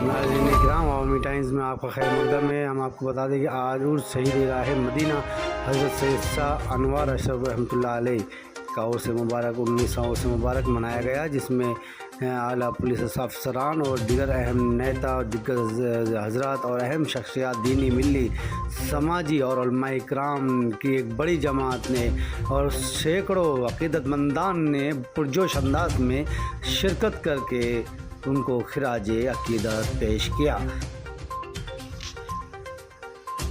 नाज़रीन इकराम, अवामी टाइम्स में आपका खैर मकदम है। हम आपको बता दें कि आज उर्स शहीद राह मदीना हज़रत सैयद शाह अनवार अशरफ रहमतुल्लाह अलैह का उर्स मुबारक 19वां उर्स मुबारक मनाया गया, जिसमें आला पुलिस अफसरान और दीगर अहम नेता और दिग्गज हजरात और अहम शख्सियात दीनी, मिली, समाजी और उलमाए इकराम की एक बड़ी जमात ने और सैकड़ों अक़ीदतमंदान ने पुरजोश अंदाज में शिरकत करके उनको खिराज अक़ीदत पेश किया।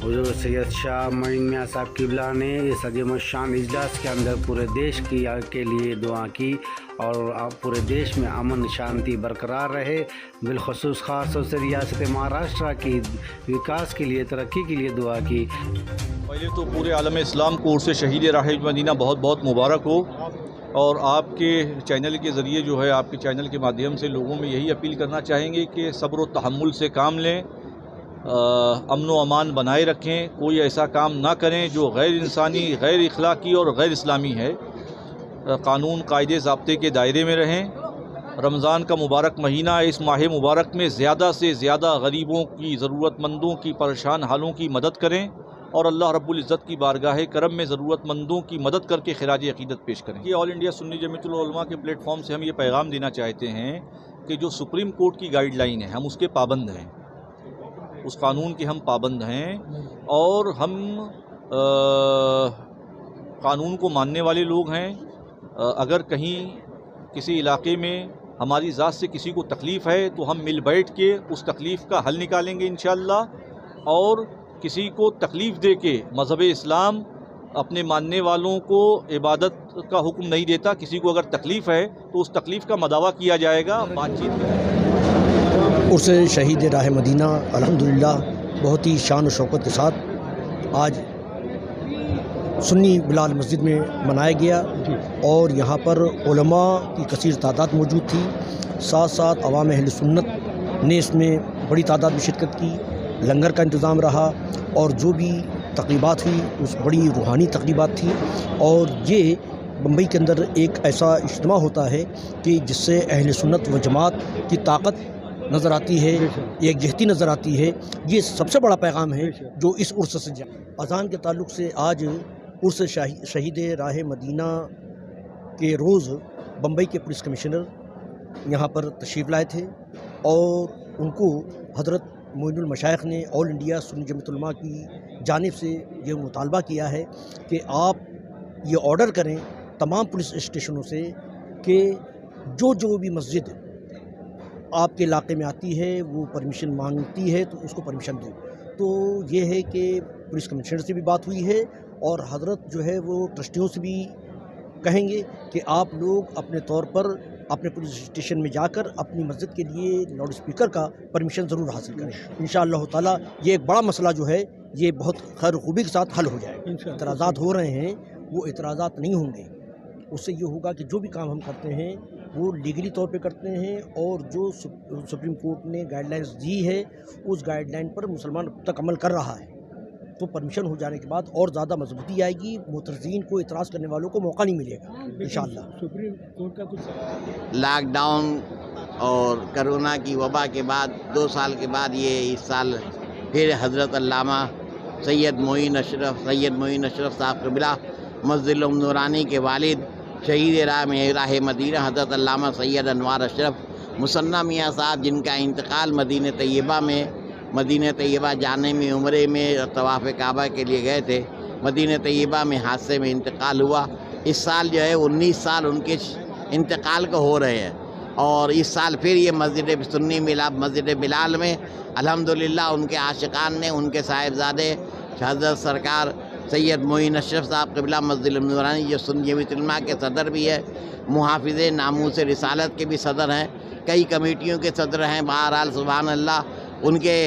हुज़ूर सैयद शाह मोइन मियां साहब क़िबला ने इस अज़ीम शान इजलास के अंदर पूरे देश के लिए दुआ की और पूरे देश में अमन शांति बरकरार रहे, बिलखसूस ख़ास तौर से रियासत महाराष्ट्र की विकास के लिए, तरक्की के लिए दुआ की। पहले तो पूरे आलम इस्लाम को उर्स शहीद राह मदीना बहुत बहुत मुबारक हो, और आपके चैनल के ज़रिए जो है, आपके चैनल के माध्यम से लोगों में यही अपील करना चाहेंगे कि सब्र व तहम्मुल से काम लें, अमन व अमान बनाए रखें, कोई ऐसा काम ना करें जो गैर इंसानी, गैर इखलाकी और गैर इस्लामी है। कानून कायदे ज़ाब्ते के दायरे में रहें। रमज़ान का मुबारक महीना है, इस माह मुबारक में ज़्यादा से ज़्यादा गरीबों की, ज़रूरतमंदों की, परेशान हालों की मदद करें और अल्लाह रब्बुल इज़्ज़त की बारगाह करम में ज़रूरतमंदों की मदद करके खिराज अक़ीदत पेश करें। ये ऑल इंडिया सुन्नी जमीयतुल उलमा के प्लेटफॉर्म से हम ये पैगाम देना चाहते हैं कि जो सुप्रीम कोर्ट की गाइडलाइन है, हम उसके पाबंद हैं, उस कानून के हम पाबंद हैं और हम कानून को मानने वाले लोग हैं। अगर कहीं किसी इलाके में हमारी ज़ात से किसी को तकलीफ़ है तो हम मिल बैठ के उस तकलीफ़ का हल निकालेंगे इंशाअल्लाह, और किसी को तकलीफ़ दे के मज़हब इस्लाम अपने मानने वालों को इबादत का हुक्म नहीं देता। किसी को अगर तकलीफ़ है तो उस तकलीफ़ का मदावा किया जाएगा, बातचीत करेंगे। उर्स शहीद राह मदीना अल्हम्दुलिल्लाह बहुत ही शान और शौकत के साथ आज सुन्नी बिलाल मस्जिद में मनाया गया और यहाँ पर उलमा की कसीर तादाद मौजूद थी। साथ साथ अवाम अहल सुन्नत ने इसमें बड़ी तादाद में शिरकत की, लंगर का इंतज़ाम रहा और जो भी तकरीबात हुई उस बड़ी रूहानी तकरीबात थी। और ये बम्बई के अंदर एक ऐसा इज्तिमा होता है कि जिससे अहल सुन्नत व जमात की ताकत नज़र आती है, एक जहती नज़र आती है। ये सबसे बड़ा पैगाम है जो इस उर्स से अज़ान के ताल्लुक़ से आज उर्स शहीद राह मदीना के रोज़ बम्बई के पुलिस कमिश्नर यहाँ पर तशरीफ़ लाए थे और उनको हज़रत मोइनुल मशाइख ने ऑल इंडिया सुन्नी जमीयत उलमा की जानिब से ये मुतालबा किया है कि आप ये ऑर्डर करें तमाम पुलिस स्टेशनों से कि जो भी मस्जिद आपके इलाके में आती है वो परमिशन मांगती है तो उसको परमिशन दो। तो ये है कि पुलिस कमिश्नर से भी बात हुई है और हज़रत जो है वो ट्रस्टियों से भी कहेंगे कि आप लोग अपने तौर पर अपने पुलिस स्टेशन में जाकर अपनी मस्जिद के लिए लाउड स्पीकर का परमिशन ज़रूर हासिल करें। इंशाअल्लाह ताला ये एक बड़ा मसला जो है ये बहुत खैर खूबी के साथ हल हो जाएगा। इतराज़ात हो रहे हैं वो इतराज़ात नहीं होंगे, उससे ये होगा कि जो भी काम हम करते हैं वो लीगली तौर पे करते हैं और जो सुप्रीम कोर्ट ने गाइडलाइंस दी है उस गाइडलाइन पर मुसलमान अब तक अमल कर रहा है। तो परमिशन हो जाने के बाद और ज़्यादा मजबूती आएगी, मुतरज़ीन को इतराज़ करने वालों को मौका नहीं मिलेगा इंशाअल्लाह। सुप्रीम कोर्ट का कुछ लॉकडाउन और कोरोना की वबा के बाद 2 साल के बाद ये इस साल फिर हज़रत अल्लामा सैयद मोइन अशरफ साहब क़िबला मस्जिद नूरानी के वालिद शहीद राह मदीना हज़रत अल्लामा सैयद अनवार अशरफ मुसन्ना मियाँ साहब, जिनका इंतकाल मदीना तैयबा जाने में उम्रे में तवाफ़ काबा के लिए गए थे, मदीना तैयबा में हादसे में इंतकाल हुआ। इस साल जो है 19 साल उनके इंतकाल को हो रहे हैं और इस साल फिर ये मस्जिद बिलाल में अल्हम्दुलिल्लाह उनके आशिकान ने, उनके साहिबजादे हज़रत सरकार सैयद मोइन अशरफ साहब क़िबला मस्जिद नूरानी जो सुन्नी जमीयत उलमा के सदर भी है, मुहाफ़िज़े नामूस रिसालत के भी सदर हैं, कई कमेटियों के सदर हैं। बहरहाल सुभान अल्लाह उनके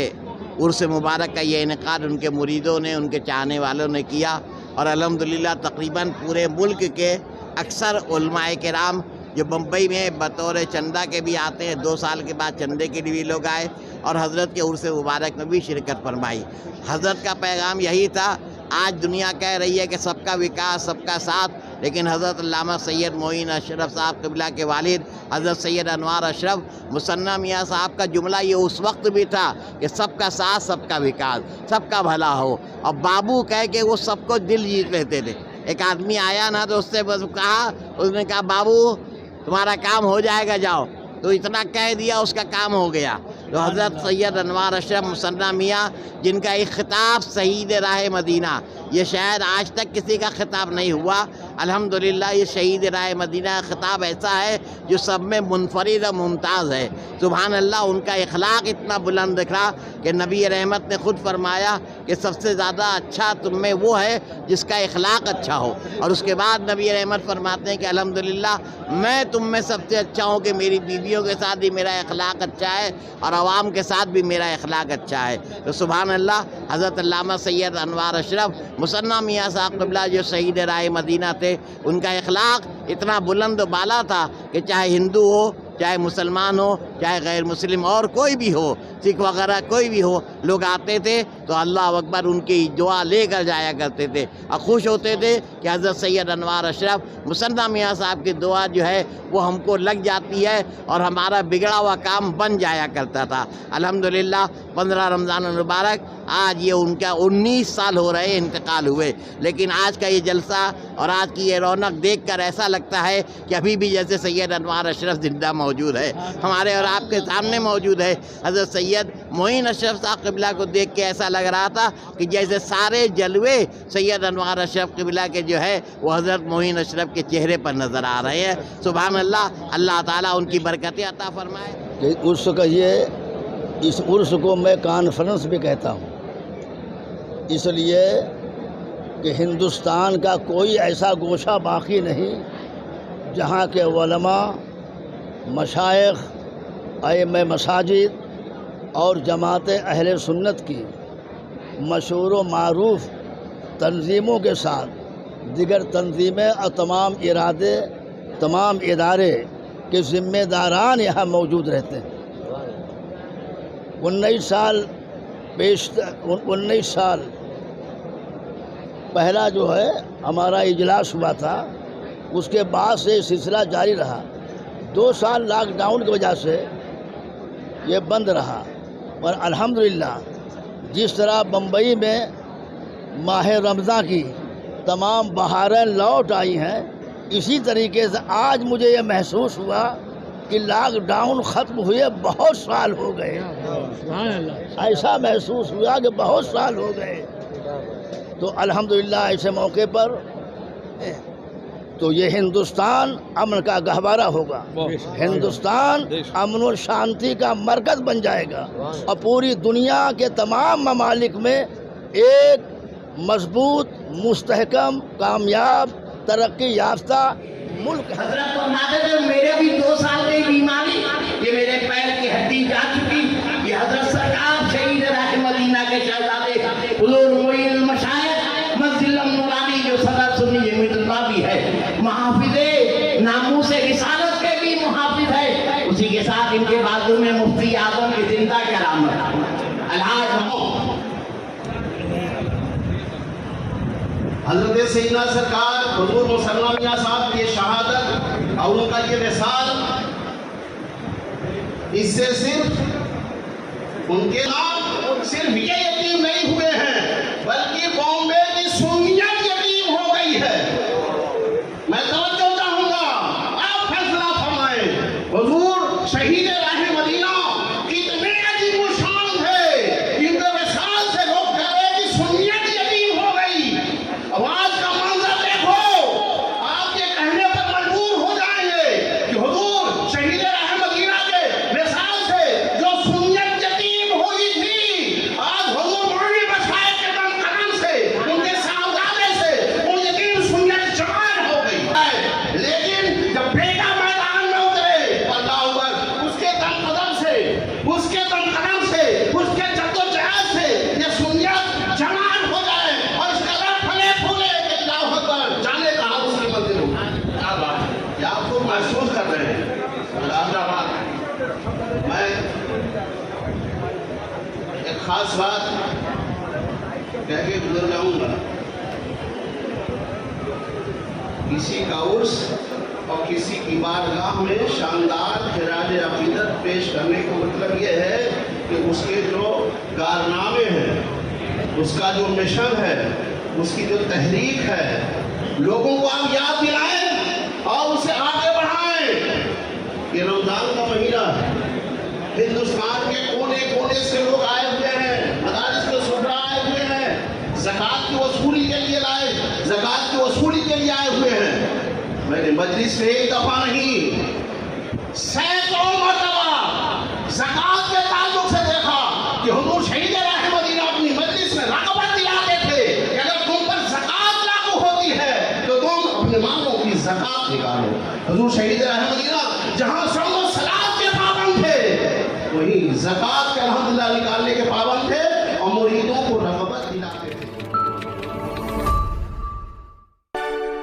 उर्स मुबारक का ये इनेकाद उनके मुरीदों ने, उनके चाहने वालों ने किया और अल्हम्दुलिल्लाह तकरीबन पूरे मुल्क के अक्सर उलमाए किराम जो बम्बई में बतौर चंदा के भी आते हैं, 2 साल के बाद चंदे के लिए भी लोग आए और हज़रत के उर्स मुबारक में भी शिरकत फरमाई। हज़रत का पैगाम यही था। आज दुनिया कह रही है कि सबका विकास, सबका साथ, لیکن حضرت علامہ سید معین اشرف صاحب قبلہ کے والد حضرت سید انوار اشرف مصنع میاں صاحب کا جملہ یہ اس وقت بھی تھا کہ سب کا ساتھ، سب کا وکاس، سب کا بھلا ہو، اور بابو کہہ کے وہ سب کو دل جیت لیتے تھے۔ ایک آدمی آیا نا تو اس سے بس کہا، اس نے کہا بابو تمہارا کام ہو جائے گا، جاؤ، تو اتنا کہہ دیا، اس کا کام ہو گیا۔ تو حضرت سید انوار اشرف مصنع میاں جن کا ایک خطاب شہید راہ مدینہ، یہ شاید آج تک کسی کا خطاب نہیں ہوا، الحمدللہ یہ شہید راہ مدینہ کا خطاب ایسا ہے جو سب میں منفرد و ممتاز ہے۔ سبحان اللہ، ان کا اخلاق اتنا بلند دکھا کہ نبی رحمت نے خود فرمایا کہ سب سے زیادہ اچھا تم میں وہ ہے جس کا اخلاق اچھا ہو، اور اس کے بعد نبی رحمت فرماتے ہیں کہ الحمدللہ میں تم میں سب سے اچھا ہوں کہ میری بیویوں کے ساتھ بھی میرا اخلاق اچھا ہے اور عوام کے ساتھ بھی میرا اخلاق اچھا ہے۔ تو سبحان اللہ، حضرت علامہ سید انوار اشرف مصنع میاں صاحب قبلہ جو شہید راہ مدینہ تھے، ان کا اخلاق اتنا بلند و بالا تھا کہ چاہے ہندو ہو، چاہے مسلمان ہو، چاہے غیر مسلم اور کوئی بھی ہو، سکھ وغیرہ کوئی بھی ہو، لوگ آتے تھے تو اللہ اکبر ان کی دعا لے کر جایا کرتے تھے اور خوش ہوتے تھے کہ حضرت سید انوار اشرف مصنع میاں صاحب کی دعا جو ہے وہ ہم کو لگ جاتی ہے اور ہمارا بگڑا ہوا کام بن جایا کرتا تھا۔ الحمدللہ 15 رمضان المبارک آج یہ ان کا 19 سال ہو رہے انتقال ہوئے، لیکن آج کا یہ جلسہ اور آج کی یہ رونق دیکھ کر ایسا لگتا ہے کہ ابھی بھی جیسے سید انوار اشرف زندہ موجود ہے، ہمارے اور آپ کے سامنے موجود ہے۔ حضرت سید معین اشرف صاحب قبلہ کو دیکھ کے ایسا لگ رہا تھا کہ جیسے سارے جلوے سید انوار اشرف قبلہ کے جو ہے وہ حضرت معین اشرف کے چہرے پر نظر آ رہے ہیں۔ سبحان اللہ، اللہ تعالیٰ ان کی برکتیں عطا فرمائے۔ عرس کا اس عرس کو میں کانفرنس بھی کہتا ہوں، اس لیے کہ ہندوستان کا کوئی ایسا گوشہ باقی نہیں جہاں کے علماء، مشائخ، ائمہ مساجد اور جماعت اہل سنت کی مشہور و معروف تنظیموں کے ساتھ دیگر تنظیمیں اور تمام ادارے کے ذمہ داران یہاں موجود رہتے ہیں۔ 19 سال پہلا جو ہے ہمارا اجلاس ہوا تھا، اس کے بعد سے سلسلہ جاری رہا۔ 2 سال لاک ڈاؤن کی وجہ سے یہ بند رہا، اور الحمدللہ جس طرح بمبئی میں ماہ رمضان کی تمام بہاریں لوٹ آئی ہیں، اسی طریقے سے آج مجھے یہ محسوس ہوا کہ لاک ڈاؤن ختم ہوئے بہت سال ہو گئے۔ ایسا محسوس ہوا کہ بہت سال ہو گئے۔ تو الحمدللہ ایسے موقع پر تو یہ ہندوستان امن کا گہوارہ ہوگا، ہندوستان امن و شانتی کا مرکز بن جائے گا، اور پوری دنیا کے تمام ممالک میں ایک مضبوط، مستحکم، کامیاب، ترقی یافتہ ملک ہے۔ حضرت فرماتے تھے میرے بھی 2 سال کی بیماری، یہ میرے پیر کی ہڈی جا چکی، یہ حضرت سرکار شہید راہ مدینہ کے شہزادے حضور معین المشائخ مسجد نورانی جو صدر سنی جمیعت اللہ بھی ہے، محافظ ناموس رسالت کے بھی محافظ ہے، اسی کے ساتھ ان کے بازو میں مفتی اعظم کی زندہ کرامت الحاج حضرت سیدنا سرکار حضور مصنع میاں صاحب کی شہادت اور ان کا یہ وصال، اس سے صرف ان کے نام صرف یہ یتیم نہیں ہوئے ہیں بلکہ بامبے کی سنیت یتیم ہو گئی ہے۔ میں توجہ چاہوں گا، آپ فیصلہ فرمائیں، حضور شہید راہ مدینہ کتنے عظیم و شان تھے، ان کے وصال سے لوگ کہہ رہے کہ سنیت یتیم ہو گئی۔ اب آج کا منظر دیکھو، آپ یہ کہنے پر مجبور ہو جائیں گے کہ حضور شہید راہ مدینہ کے وصال سے جو سنیت یتیم ہوئی تھی، آج حضور معین مشائخ کے دم قدم سے، ان کے صاحبزادے سے وہ یتیم سنیت جوان ہو گئی ہے۔ لیکن جب بیٹا میدان میں اترے، اللہ اکبر، اس کے دم قدم سے، اس کے دم قدم سے، اس کے جدوجہد سے یہ سنیت جوان ہو جائے اور اس کا رب پھلے پھولے کہ اللہ اکبر، جانے کہاں اس کی منزل ہو۔ کیا بات ہے، یہ آپ کو محسوس کر رہے ہیں۔ اللہ بات میں ایک خاص بات کہہ کے گزر جاؤں گا किसी का उर्स और किसी की बारगाह में शानदार खिराज अकीदत पेश करने का मतलब ये है कि उसके जो कारनामे हैं, उसका जो मिशन है, उसकी जो तहरीक है, लोगों को आप याद दिलाएं और उसे आगे बढ़ाएं। ये रमजान का महीना है, हिंदुस्तान के कोने कोने से लोग आए हुए हैं, मदारिस के शुरा आए हुए हैं, ज़कात की वसूली के लिए ज़कात की वसूली के लिए आए हुए हैं। मैंने मजलिस से एक दफा नहीं, सैकड़ों मरतबा ज़कात के ताल्लुक से देखा कि हुजूर शहीद राह मदीना अपनी मजलिस में रग़बत दिलाते थे कि अगर तुम पर ज़कात लागू होती है तो तुम अपने मालों की ज़कात निकालो। हुजूर शहीद राह मदीना जहाँ सल्लो सलात के पाबंद थे, वहीं ज़कात के अल्हम्दुलिल्लाह निकालने के पाबंद थे और मुरीदों को रग़बत